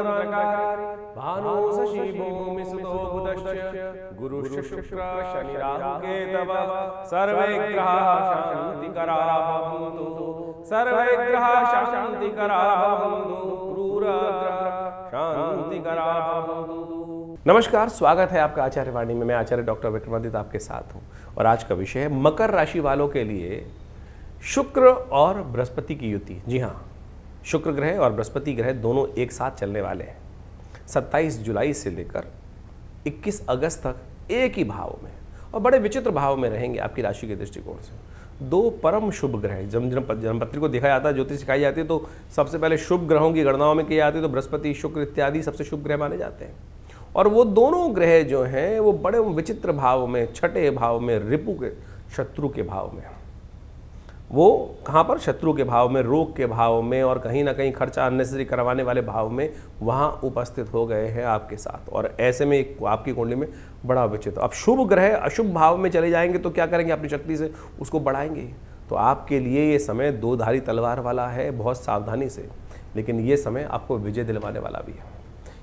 गुरुरंध्रकारी भानु शशि भूमि सुतो बुधश्च गुरुश्च शुक्र शनि राहु केतवः सर्वे ग्रहाः शान्तिकरा भवन्तु सर्वे ग्रहाः शान्तिकरा भवन्तु क्रूरग्रह शान्तिकरा भवन्तु। नमस्कार, स्वागत है आपका आचार्य वाणी में। मैं आचार्य डॉक्टर विक्रमादित्य आपके साथ हूं और आज का विषय है मकर राशि वालों के लिए शुक्र और बृहस्पति की युति। जी हाँ, शुक्र ग्रह और बृहस्पति ग्रह दोनों एक साथ चलने वाले हैं 27 जुलाई से लेकर 21 अगस्त तक एक ही भाव में और बड़े विचित्र भाव में रहेंगे आपकी राशि के दृष्टिकोण से। दो परम शुभ ग्रह जन्मपत्री को देखा जाता है, ज्योतिष सिखाई जाती है तो सबसे पहले शुभ ग्रहों की गणनाओं में की जाती है तो बृहस्पति शुक्र इत्यादि सबसे शुभ ग्रह माने जाते हैं। और वो दोनों ग्रह जो हैं वो बड़े विचित्र भाव में, छठे भाव में, रिपु के शत्रु के भाव में, वो कहाँ पर शत्रु के भाव में, रोग के भाव में और कहीं ना कहीं खर्चा अननेसेसरी करवाने वाले भाव में वहाँ उपस्थित हो गए हैं आपके साथ। और ऐसे में आपकी कुंडली में बड़ा विचित्र। अब शुभ ग्रह अशुभ भाव में चले जाएंगे तो क्या करेंगे, अपनी शक्ति से उसको बढ़ाएंगे। तो आपके लिए ये समय दो धारी तलवार वाला है, बहुत सावधानी से, लेकिन ये समय आपको विजय दिलवाने वाला भी है,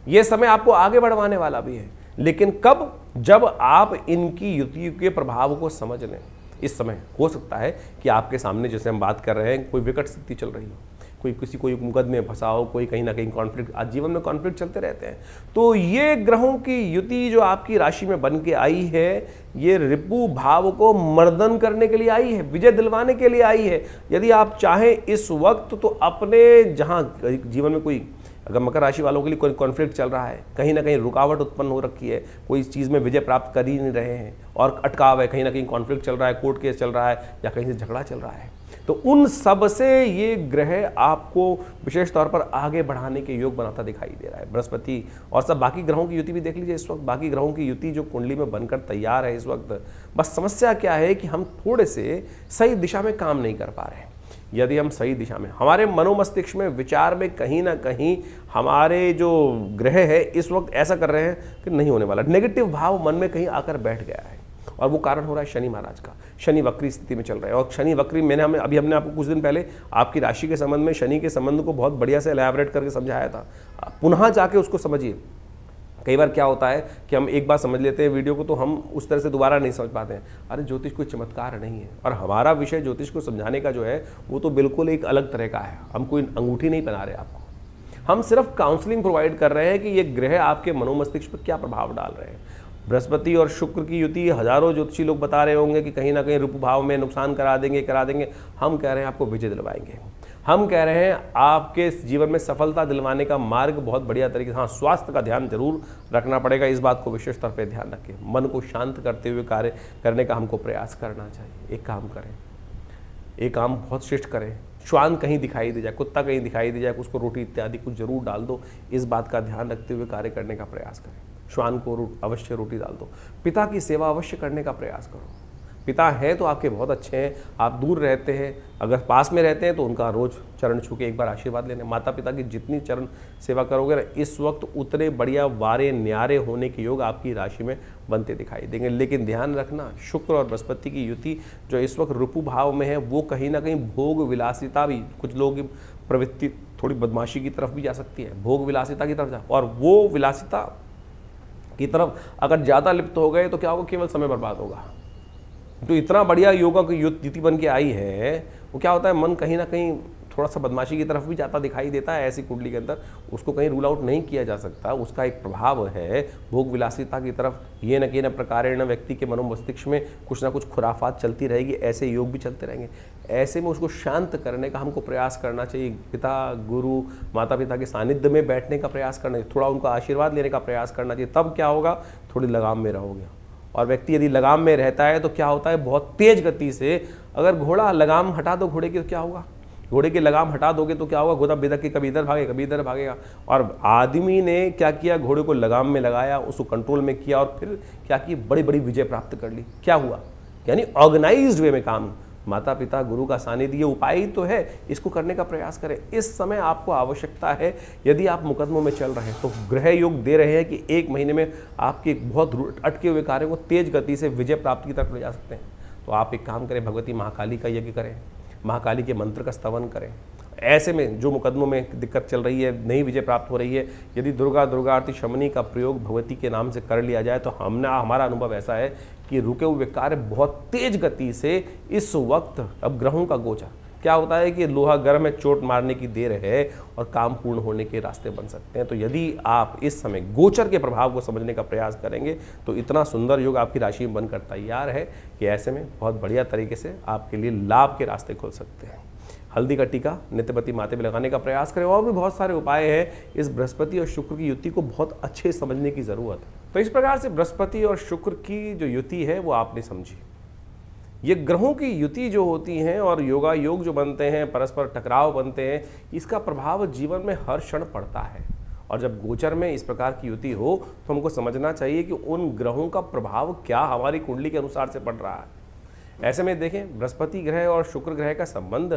ये समय आपको आगे बढ़वाने वाला भी है। लेकिन कब? जब आप इनकी युति के प्रभाव को समझ लें। इस समय हो सकता है कि आपके सामने, जैसे हम बात कर रहे हैं, कोई विकट स्थिति चल रही हो, कोई मुकदमे में फंसा हो, कोई कहीं ना कहीं कॉन्फ्लिक्ट, आज जीवन में कॉन्फ्लिक्ट चलते रहते हैं। तो ये ग्रहों की युति जो आपकी राशि में बन के आई है, ये रिपु भाव को मर्दन करने के लिए आई है, विजय दिलवाने के लिए आई है। यदि आप चाहें इस वक्त तो अपने जहाँ जीवन में कोई, अगर मकर राशि वालों के लिए कोई कॉन्फ्लिक्ट चल रहा है, कहीं ना कहीं रुकावट उत्पन्न हो रखी है, कोई चीज़ में विजय प्राप्त कर ही नहीं रहे हैं और अटकाव है, कहीं ना कहीं कॉन्फ्लिक्ट चल रहा है, कोर्ट केस चल रहा है या कहीं से झगड़ा चल रहा है, तो उन सब से ये ग्रह आपको विशेष तौर पर आगे बढ़ाने के योग बनाता दिखाई दे रहा है। बृहस्पति और सब बाकी ग्रहों की युति भी देख लीजिए इस वक्त। बाकी ग्रहों की युति जो कुंडली में बनकर तैयार है इस वक्त, बस समस्या क्या है कि हम थोड़े से सही दिशा में काम नहीं कर पा रहे हैं। यदि हम सही दिशा में, हमारे मनोमस्तिष्क में, विचार में कहीं ना कहीं हमारे जो ग्रह है इस वक्त ऐसा कर रहे हैं कि नहीं होने वाला, नेगेटिव भाव मन में कहीं आकर बैठ गया है और वो कारण हो रहा है शनि महाराज का। शनि वक्री स्थिति में चल रहे हैं और शनि वक्री, हमने आपको कुछ दिन पहले आपकी राशि के संबंध में शनि के संबंध को बहुत बढ़िया से एलैबोरेट करके समझाया था। पुनः जाके उसको समझिए। कई बार क्या होता है कि हम एक बार समझ लेते हैं वीडियो को तो हम उस तरह से दोबारा नहीं समझ पाते हैं। अरे ज्योतिष कोई चमत्कार नहीं है और हमारा विषय ज्योतिष को समझाने का जो है वो तो बिल्कुल एक अलग तरह का है। हम कोई अंगूठी नहीं पहना रहे आपको, हम सिर्फ काउंसलिंग प्रोवाइड कर रहे हैं कि ये ग्रह आपके मनोमस्तिष्क पर क्या प्रभाव डाल रहे हैं। बृहस्पति और शुक्र की युति हजारों ज्योतिषी लोग बता रहे होंगे कि कहीं ना कहीं रूप भाव में नुकसान करा देंगे। हम कह रहे हैं आपको विजय दिलवाएंगे। हम कह रहे हैं आपके जीवन में सफलता दिलवाने का मार्ग बहुत बढ़िया तरीके से। हाँ, स्वास्थ्य का ध्यान जरूर रखना पड़ेगा, इस बात को विशेष तौर पर ध्यान रखें। मन को शांत करते हुए कार्य करने का हमको प्रयास करना चाहिए। एक काम करें, एक काम बहुत श्रेष्ठ करें, श्वान कहीं दिखाई दे जाए, कुत्ता कहीं दिखाई दे जाए, उसको रोटी इत्यादि कुछ जरूर डाल दो। इस बात का ध्यान रखते हुए कार्य करने का प्रयास करें। श्वान को अवश्य रोटी डाल दो। पिता की सेवा अवश्य करने का प्रयास करो। पिता हैं तो आपके बहुत अच्छे हैं, आप दूर रहते हैं, अगर पास में रहते हैं तो उनका रोज चरण छू के एक बार आशीर्वाद लेने। माता पिता की जितनी चरण सेवा करोगे ना, इस वक्त उतने बढ़िया वारे न्यारे होने के योग आपकी राशि में बनते दिखाई देंगे। लेकिन ध्यान रखना, शुक्र और बृहस्पति की युति जो इस वक्त रिपु भाव में है वो कहीं ना कहीं भोग विलासिता भी, कुछ लोगों की प्रवृत्ति थोड़ी बदमाशी की तरफ भी जा सकती है, भोग विलासिता की तरफ जा, और वो विलासिता की तरफ अगर ज़्यादा लिप्त हो गए तो क्या होगा, केवल समय बर्बाद होगा। तो इतना बढ़िया योगा की युति बन के आई है, वो क्या होता है, मन कहीं ना कहीं थोड़ा सा बदमाशी की तरफ भी जाता दिखाई देता है ऐसी कुंडली के अंदर। उसको कहीं रूल आउट नहीं किया जा सकता, उसका एक प्रभाव है भोग विलासिता की तरफ। ये न कि न प्रकारेण व्यक्ति के मनोमस्तिष्क में कुछ ना कुछ खुराफात चलती रहेगी, ऐसे योग भी चलते रहेंगे। ऐसे में उसको शांत करने का हमको प्रयास करना चाहिए। पिता, गुरु, माता पिता के सानिध्य में बैठने का प्रयास करना चाहिए, थोड़ा उनका आशीर्वाद लेने का प्रयास करना चाहिए। तब क्या होगा, थोड़ी लगाम में रहोगे। और व्यक्ति यदि लगाम में रहता है तो क्या होता है, बहुत तेज गति से, अगर घोड़ा लगाम हटा दो घोड़े की तो क्या होगा, घोड़े की लगाम हटा दोगे तो क्या होगा, घोड़ा बिदक के कभी इधर भागेगा कभी इधर भागेगा। और आदमी ने क्या किया, घोड़े को लगाम में लगाया, उसको कंट्रोल में किया और फिर क्या की, बड़ी बड़ी विजय प्राप्त कर ली। क्या हुआ, यानी ऑर्गेनाइज्ड वे में काम। माता पिता, गुरु का सानिध्य, ये उपाय ही तो है, इसको करने का प्रयास करें। इस समय आपको आवश्यकता है, यदि आप मुकदमों में चल रहे हैं तो ग्रह योग दे रहे हैं कि एक महीने में आपके बहुत अटके हुए कार्यों को तेज गति से विजय प्राप्ति की तरफ ले जा सकते हैं। तो आप एक काम करें, भगवती महाकाली का यज्ञ करें, महाकाली के मंत्र का स्तवन करें, ऐसे में जो मुकदमों में दिक्कत चल रही है, नई विजय प्राप्त हो रही है, यदि दुर्गार्ति शमनी का प्रयोग भगवती के नाम से कर लिया जाए तो हमारा अनुभव ऐसा है कि रुके हुए कार्य बहुत तेज गति से इस वक्त, अब ग्रहों का गोचर क्या होता है कि लोहा गर्म में चोट मारने की देर है और काम पूर्ण होने के रास्ते बन सकते हैं। तो यदि आप इस समय गोचर के प्रभाव को समझने का प्रयास करेंगे तो इतना सुंदर योग आपकी राशि में बनकर तैयार है कि ऐसे में बहुत बढ़िया तरीके से आपके लिए लाभ के रास्ते खुल सकते हैं। हल्दी का टीका नित्यपति माथे में लगाने का प्रयास करें। और भी बहुत सारे उपाय हैं। इस बृहस्पति और शुक्र की युति को बहुत अच्छे समझने की ज़रूरत है। तो इस प्रकार से बृहस्पति और शुक्र की जो युति है वो आपने समझी। ये ग्रहों की युति जो होती हैं और योगा योग जो बनते हैं, परस्पर टकराव बनते हैं, इसका प्रभाव जीवन में हर क्षण पड़ता है। और जब गोचर में इस प्रकार की युति हो तो हमको समझना चाहिए कि उन ग्रहों का प्रभाव क्या हमारी कुंडली के अनुसार से पड़ रहा है। ऐसे में देखें, बृहस्पति ग्रह और शुक्र ग्रह का संबंध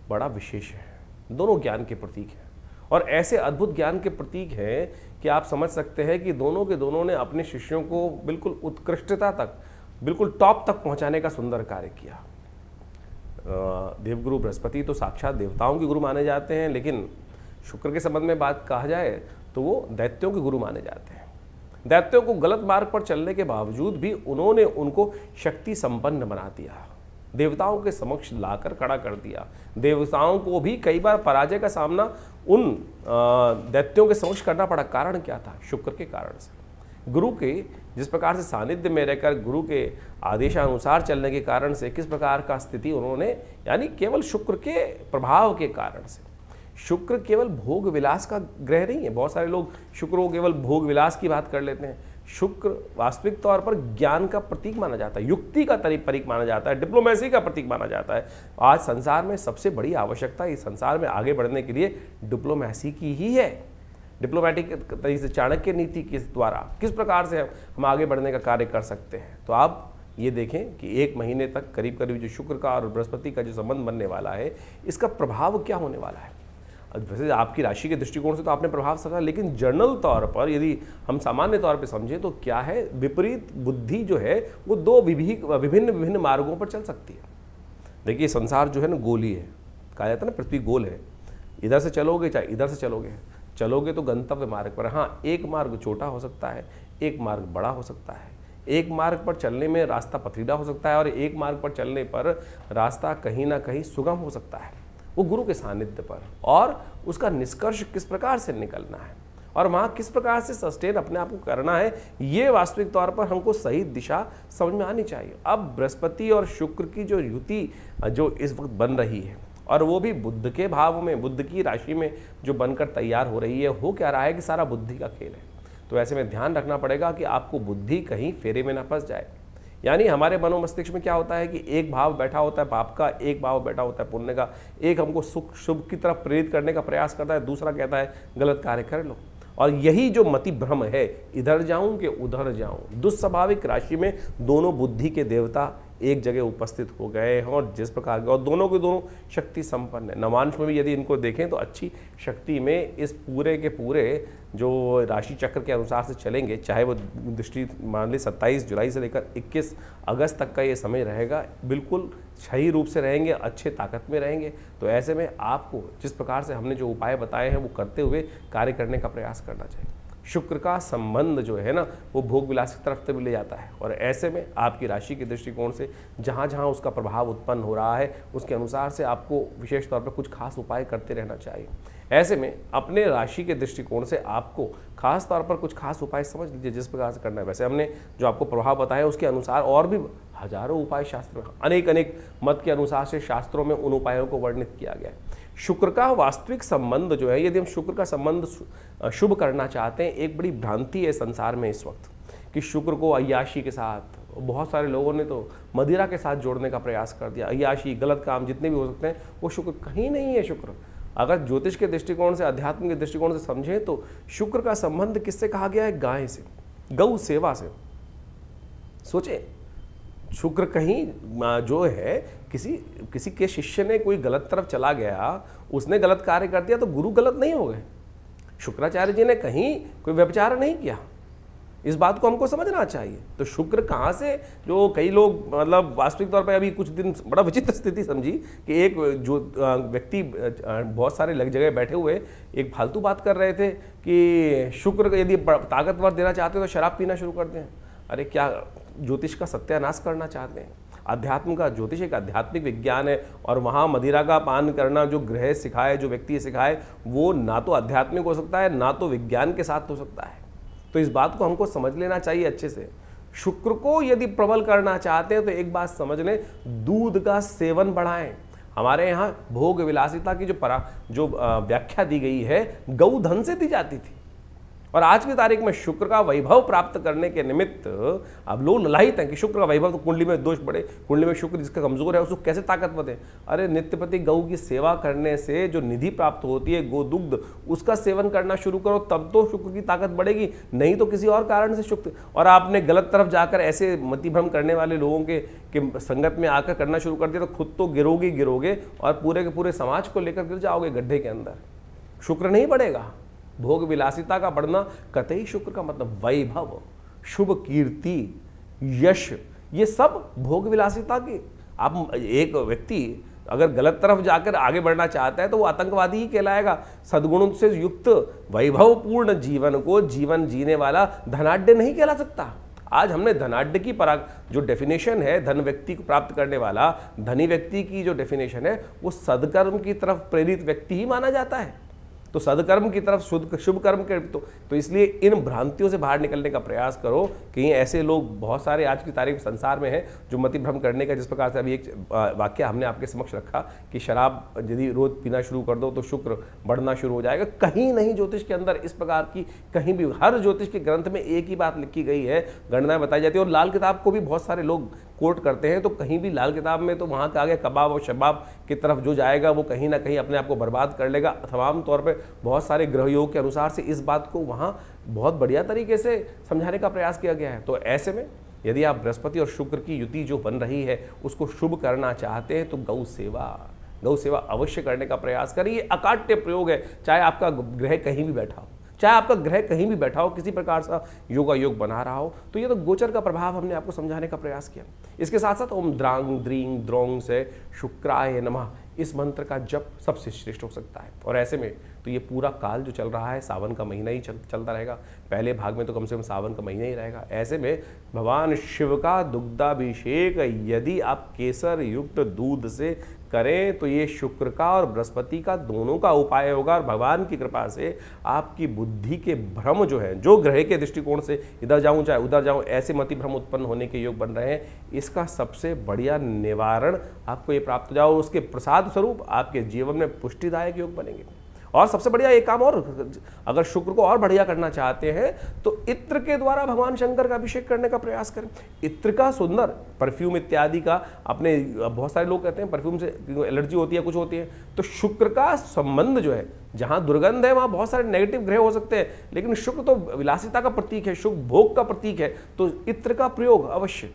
बड़ा विशेष है। दोनों ज्ञान के प्रतीक हैं और ऐसे अद्भुत ज्ञान के प्रतीक हैं कि आप समझ सकते हैं कि दोनों के दोनों ने अपने शिष्यों को बिल्कुल उत्कृष्टता तक, बिल्कुल टॉप तक पहुंचाने का सुंदर कार्य किया। देवगुरु बृहस्पति तो साक्षात देवताओं के गुरु माने जाते हैं, लेकिन शुक्र के संबंध में बात कहा जाए तो वो दैत्यों के गुरु माने जाते हैं। दैत्यों को गलत मार्ग पर चलने के बावजूद भी उन्होंने उनको शक्ति संपन्न बना दिया, देवताओं के समक्ष लाकर खड़ा कर दिया। देवताओं को भी कई बार पराजय का सामना उन दैत्यों के समक्ष करना पड़ा। कारण क्या था? शुक्र के कारण से। गुरु के जिस प्रकार से सानिध्य में रहकर ग्रुरु के आदेशानुसार चलने के कारण से किस प्रकार का स्थिति उन्होंने, यानी केवल शुक्र के प्रभाव के कारण से। शुक्र केवल भोग विलास का ग्रह नहीं है। बहुत सारे लोग शुक्र को केवल भोग विलास की बात कर लेते हैं। शुक्र वास्तविक तौर पर ज्ञान का प्रतीक माना जाता है, युक्ति का प्रतीक माना जाता है, डिप्लोमेसी का प्रतीक माना जाता है। आज संसार में सबसे बड़ी आवश्यकता इस संसार में आगे बढ़ने के लिए डिप्लोमेसी की ही है। डिप्लोमेटिक तरीके से चाणक्य नीति के द्वारा किस प्रकार से हम आगे बढ़ने का कार्य कर सकते हैं। तो आप ये देखें कि 1 महीने तक करीब करीब जो शुक्र का और बृहस्पति का जो संबंध बनने वाला है, इसका प्रभाव क्या होने वाला है। वैसे आपकी राशि के दृष्टिकोण से तो आपने प्रभाव समझा, लेकिन जनरल तौर पर यदि हम सामान्य तौर पर समझें तो क्या है, विपरीत बुद्धि जो है वो 2 विभिन्न मार्गों पर चल सकती है। देखिए, संसार जो है ना गोली है, कहा जाता है ना पृथ्वी गोल है। इधर से चलोगे चाहे इधर से चलोगे तो गंतव्य मार्ग पर। हाँ, एक मार्ग छोटा हो सकता है, एक मार्ग बड़ा हो सकता है। एक मार्ग पर चलने में रास्ता पथरीला हो सकता है और एक मार्ग पर चलने पर रास्ता कहीं ना कहीं सुगम हो सकता है। वो गुरु के सानिध्य पर और उसका निष्कर्ष किस प्रकार से निकलना है और वहाँ किस प्रकार से सस्टेन अपने आप को करना है, ये वास्तविक तौर पर हमको सही दिशा समझ में आनी चाहिए। अब बृहस्पति और शुक्र की जो युति जो इस वक्त बन रही है और वो भी बुध के भाव में, बुध की राशि में जो बनकर तैयार हो रही है, हो क्या रहा है कि सारा बुद्धि का खेल है। तो ऐसे में ध्यान रखना पड़ेगा कि आपको बुद्धि कहीं फेरे में ना फंस जाए। यानी हमारे मनोमस्तिष्क में क्या होता है कि एक भाव बैठा होता है पाप का, एक भाव बैठा होता है पुण्य का। एक हमको सुख शुभ की तरफ प्रेरित करने का प्रयास करता है, दूसरा कहता है गलत कार्य कर लो। और यही जो मति भ्रम है, इधर जाऊं कि उधर जाऊं। दुस्वाभाविक राशि में दोनों बुद्धि के देवता एक जगह उपस्थित हो गए हैं और जिस प्रकार के, और दोनों के दोनों शक्ति संपन्न है। नवांश में भी यदि इनको देखें तो अच्छी शक्ति में इस पूरे के पूरे जो राशि चक्र के अनुसार से चलेंगे, चाहे वो दृष्टि मान ली 27 जुलाई से लेकर 21 अगस्त तक का ये समय रहेगा, बिल्कुल सही रूप से रहेंगे, अच्छे ताकत में रहेंगे। तो ऐसे में आपको जिस प्रकार से हमने जो उपाय बताए हैं वो करते हुए कार्य करने का प्रयास करना चाहिए। शुक्र का संबंध जो है ना वो भोग विलास की तरफ से ले जाता है और ऐसे में आपकी राशि के दृष्टिकोण से जहाँ जहाँ उसका प्रभाव उत्पन्न हो रहा है उसके अनुसार से आपको विशेष तौर पर कुछ खास उपाय करते रहना चाहिए। ऐसे में अपने राशि के दृष्टिकोण से आपको खास तौर पर कुछ खास उपाय समझ लीजिए जिस प्रकार से करना है। वैसे हमने जो आपको प्रभाव बताया उसके अनुसार और भी हजारों उपाय शास्त्र में, अनेक मत के अनुसार से शास्त्रों में उन उपायों को वर्णित किया गया है। शुक्र का वास्तविक संबंध जो है, यदि हम शुक्र का संबंध शुभ करना चाहते हैं, एक बड़ी भ्रांति है संसार में इस वक्त कि शुक्र को अय्याशी के साथ, बहुत सारे लोगों ने तो मदिरा के साथ जोड़ने का प्रयास कर दिया। अय्याशी, गलत काम जितने भी हो सकते हैं वो शुक्र कहीं नहीं है। शुक्र अगर ज्योतिष के दृष्टिकोण से, अध्यात्म के दृष्टिकोण से समझें तो शुक्र का संबंध किससे कहा गया है? गाय से, गौ सेवा से। सोचे, शुक्र कहीं जो है किसी के शिष्य ने कोई गलत तरफ चला गया, उसने गलत कार्य कर दिया तो गुरु गलत नहीं हो गए। शुक्राचार्य जी ने कहीं कोई व्यभिचार नहीं किया, इस बात को हमको समझना चाहिए। तो शुक्र कहाँ से, जो कई लोग मतलब वास्तविक तौर पे अभी कुछ दिन बड़ा विचित्र स्थिति समझी कि एक जो व्यक्ति बहुत सारे जगह बैठे हुए एक फालतू बात कर रहे थे कि शुक्र यदि ताकतवर देना चाहते हो तो शराब पीना शुरू कर दें। अरे क्या ज्योतिष का सत्यानाश करना चाहते हैं? अध्यात्म का, ज्योतिष एक आध्यात्मिक विज्ञान है और वहाँ मदिरा का पान करना जो ग्रह सिखाए, जो व्यक्ति सिखाए, वो ना तो आध्यात्मिक हो सकता है ना तो विज्ञान के साथ हो सकता है। तो इस बात को हमको समझ लेना चाहिए अच्छे से। शुक्र को यदि प्रबल करना चाहते हैं तो एक बात समझ लें, दूध का सेवन बढ़ाएं। हमारे यहाँ भोग विलासिता की जो व्याख्या दी गई है गौधन से दी जाती थी, और आज की तारीख में शुक्र का वैभव प्राप्त करने के निमित्त अब लोग ललायित हैं कि शुक्र का वैभव, तो कुंडली में दोष बढ़े, कुंडली में शुक्र जिसका कमजोर है उसको कैसे ताकतवर है। अरे नित्यप्रति गौ की सेवा करने से जो निधि प्राप्त होती है गोदुग्ध, उसका सेवन करना शुरू करो, तब तो शुक्र की ताकत बढ़ेगी, नहीं तो किसी और कारण से शुक्र। और आपने गलत तरफ जाकर ऐसे मतिभ्रम करने वाले लोगों के संगत में आकर करना शुरू कर दिया तो खुद तो गिरोगे और पूरे के पूरे समाज को लेकर गिर जाओगे गड्ढे के अंदर। शुक्र नहीं बढ़ेगा। भोग विलासिता का बढ़ना कतई शुक्र का मतलब वैभव, शुभ कीर्ति, यश, ये सब भोग विलासिता की। आप एक व्यक्ति अगर गलत तरफ जाकर आगे बढ़ना चाहता है तो वो आतंकवादी ही कहलाएगा। सद्गुणों से युक्त वैभवपूर्ण जीवन को जीवन जीने वाला धनाढ्य नहीं कहला सकता। आज हमने धनाढ्य की जो डेफिनेशन है, धन व्यक्ति को प्राप्त करने वाला धनी व्यक्ति की जो डेफिनेशन है, वो सदकर्म की तरफ प्रेरित व्यक्ति ही माना जाता है। तो सदकर्म की तरफ शुभ कर्म के तो इसलिए इन भ्रांतियों से बाहर निकलने का प्रयास करो। कहीं ऐसे लोग बहुत सारे आज की तारीख संसार में हैं जो मति भ्रम करने का, जिस प्रकार से अभी एक वाक्य हमने आपके समक्ष रखा कि शराब यदि रोज पीना शुरू कर दो तो शुक्र बढ़ना शुरू हो जाएगा। कहीं नहीं ज्योतिष के अंदर इस प्रकार की, कहीं भी हर ज्योतिष के ग्रंथ में एक ही बात लिखी गई है, गणनाएं बताई जाती है। और लाल किताब को भी बहुत सारे लोग कोट करते हैं, तो कहीं भी लाल किताब में तो वहाँ का आगे कबाब और शबाब की तरफ जो जाएगा वो कहीं ना कहीं अपने आप को बर्बाद कर लेगा। तमाम तौर पे बहुत सारे ग्रह योग के अनुसार से इस बात को वहाँ बहुत बढ़िया तरीके से समझाने का प्रयास किया गया है। तो ऐसे में यदि आप बृहस्पति और शुक्र की युति जो बन रही है उसको शुभ करना चाहते हैं तो गौ सेवा अवश्य करने का प्रयास करें। ये अकाट्य प्रयोग है, चाहे आपका ग्रह कहीं भी बैठा हो, चाहे आपका ग्रह कहीं भी बैठा हो, किसी प्रकार से योगा योग बना रहा हो। तो ये तो गोचर का प्रभाव हमने आपको समझाने का प्रयास किया। इसके साथ साथ ओम द्रांग द्रींग द्रोंग से शुक्राय नमः, इस मंत्र का जप सबसे श्रेष्ठ हो सकता है। और ऐसे में तो ये पूरा काल जो चल रहा है, सावन का महीना ही चलता रहेगा। पहले भाग में तो कम से कम सावन का महीना ही रहेगा। ऐसे में भगवान शिव का दुग्धाभिषेक यदि आप केसर युक्त दूध से करें तो ये शुक्र का और बृहस्पति का दोनों का उपाय होगा। और भगवान की कृपा से आपकी बुद्धि के भ्रम जो है, जो ग्रह के दृष्टिकोण से इधर जाऊं चाहे उधर जाऊं, ऐसे मति भ्रम उत्पन्न होने के योग बन रहे हैं, इसका सबसे बढ़िया निवारण आपको ये प्राप्त हो जाओ। उसके प्रसाद स्वरूप आपके जीवन में पुष्टिदायक योग बनेंगे। और सबसे बढ़िया एक काम और, अगर शुक्र को और बढ़िया करना चाहते हैं तो इत्र के द्वारा भगवान शंकर का अभिषेक करने का प्रयास करें। इत्र का सुंदर परफ्यूम इत्यादि का, अपने बहुत सारे लोग कहते हैं परफ्यूम से एलर्जी होती है, कुछ होती है, तो शुक्र का संबंध जो है, जहां दुर्गंध है वहां बहुत सारे नेगेटिव ग्रह हो सकते हैं, लेकिन शुक्र तो विलासिता का प्रतीक है, शुभ भोग का प्रतीक है। तो इत्र का प्रयोग अवश्य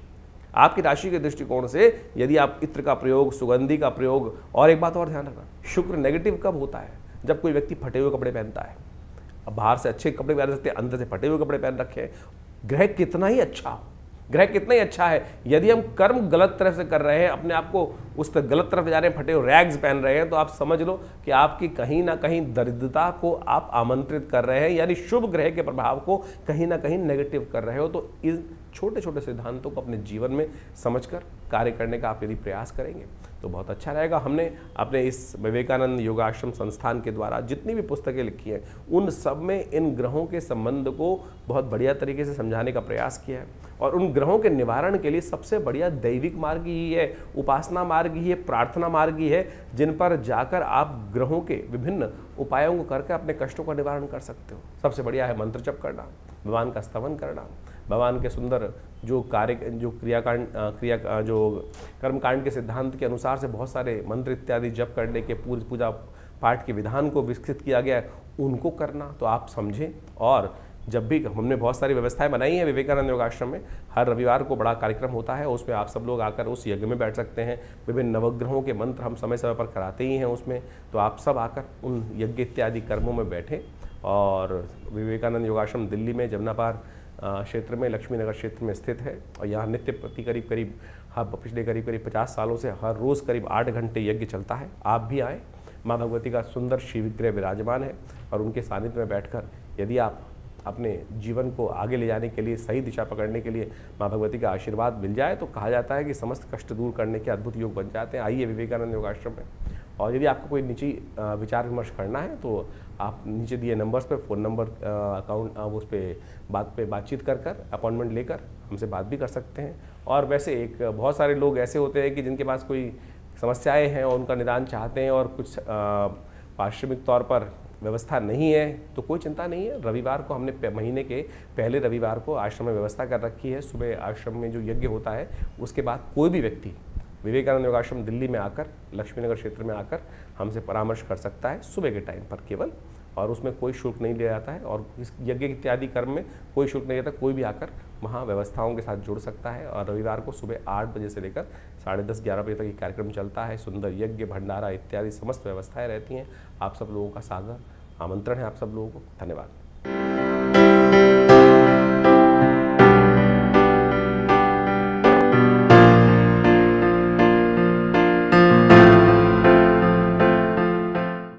आपकी राशि के दृष्टिकोण से, यदि आप इत्र का प्रयोग, सुगंधी का प्रयोग, और एक बात और ध्यान रखना, शुक्र नेगेटिव कब होता है? जब कोई व्यक्ति फटे हुए कपड़े पहनता है। अब बाहर से अच्छे कपड़े पहन सकते हैं, अंदर से फटे हुए कपड़े पहन रखे। ग्रह कितना ही अच्छा हो, ग्रह कितना ही अच्छा है, यदि हम कर्म गलत तरफ से कर रहे हैं, अपने आप को उस गलत तरफ जा रहे हैं, फटे हुए रैग्स पहन रहे हैं, तो आप समझ लो कि आपकी कहीं ना कहीं दरिद्रता को आप आमंत्रित कर रहे हैं, यानी शुभ ग्रह के प्रभाव को कहीं ना कहीं नेगेटिव कर रहे हो। तो इन छोटे छोटे सिद्धांतों को अपने जीवन में समझकर कार्य करने का आप यदि प्रयास करेंगे तो बहुत अच्छा रहेगा। हमने अपने इस विवेकानंद योगाश्रम संस्थान के द्वारा जितनी भी पुस्तकें लिखी हैं, उन सब में इन ग्रहों के संबंध को बहुत बढ़िया तरीके से समझाने का प्रयास किया है। और उन ग्रहों के निवारण के लिए सबसे बढ़िया दैविक मार्ग ही है, उपासना मार्ग ही है, प्रार्थना मार्ग ही है, जिन पर जाकर आप ग्रहों के विभिन्न उपायों को करके अपने कष्टों का निवारण कर सकते हो। सबसे बढ़िया है मंत्र जप करना, भगवान का स्तवन करना, भगवान के सुंदर जो जो कर्मकांड के सिद्धांत के अनुसार से बहुत सारे मंत्र इत्यादि जप करने के पूजा पाठ के विधान को विकसित किया गया है, उनको करना। तो आप समझें। और जब भी हमने बहुत सारी व्यवस्थाएं बनाई हैं विवेकानंद योगाश्रम में, हर रविवार को बड़ा कार्यक्रम होता है, उसमें आप सब लोग आकर उस यज्ञ में बैठ सकते हैं। विभिन्न नवग्रहों के मंत्र हम समय समय पर कराते ही हैं उसमें, तो आप सब आकर उन यज्ञ इत्यादि कर्मों में बैठें। और विवेकानंद योगाश्रम दिल्ली में जमुना पार क्षेत्र में, लक्ष्मी नगर क्षेत्र में स्थित है। और यहाँ नित्य प्रति करीब पिछले करीब 50 सालों से हर रोज़ करीब 8 घंटे यज्ञ चलता है। आप भी आएँ। माँ भगवती का सुंदर शिव विग्रह विराजमान है और उनके सानिध्य में बैठकर यदि आप अपने जीवन को आगे ले जाने के लिए, सही दिशा पकड़ने के लिए माँ भगवती का आशीर्वाद मिल जाए तो कहा जाता है कि समस्त कष्ट दूर करने के अद्भुत योग बन जाते हैं। आइए विवेकानंद योगाश्रम में। और यदि आपको कोई निजी विचार विमर्श करना है तो आप नीचे दिए नंबर्स पे, फ़ोन नंबर, अकाउंट, उस पर बातचीत कर अपॉइंटमेंट लेकर हमसे बात भी कर सकते हैं। और वैसे बहुत सारे लोग ऐसे होते हैं कि जिनके पास कोई समस्याएं हैं और उनका निदान चाहते हैं और कुछ पारिश्रमिक तौर पर व्यवस्था नहीं है तो कोई चिंता नहीं है। रविवार को हमने महीने के पहले रविवार को आश्रम में व्यवस्था कर रखी है। सुबह आश्रम में जो यज्ञ होता है उसके बाद कोई भी व्यक्ति विवेकानंद योगाश्रम दिल्ली में आकर, लक्ष्मीनगर क्षेत्र में आकर हमसे परामर्श कर सकता है सुबह के टाइम पर केवल, और उसमें कोई शुल्क नहीं लिया जाता है। और इस यज्ञ इत्यादि कर्म में कोई शुल्क नहीं रहता। कोई भी आकर वहाँ व्यवस्थाओं के साथ जुड़ सकता है। और रविवार को सुबह 8 बजे से लेकर 10:30-11 बजे तक ये कार्यक्रम चलता है। सुंदर यज्ञ, भंडारा इत्यादि समस्त व्यवस्थाएं रहती हैं। आप सब लोगों का सादर आमंत्रण है। आप सब लोगों को धन्यवाद।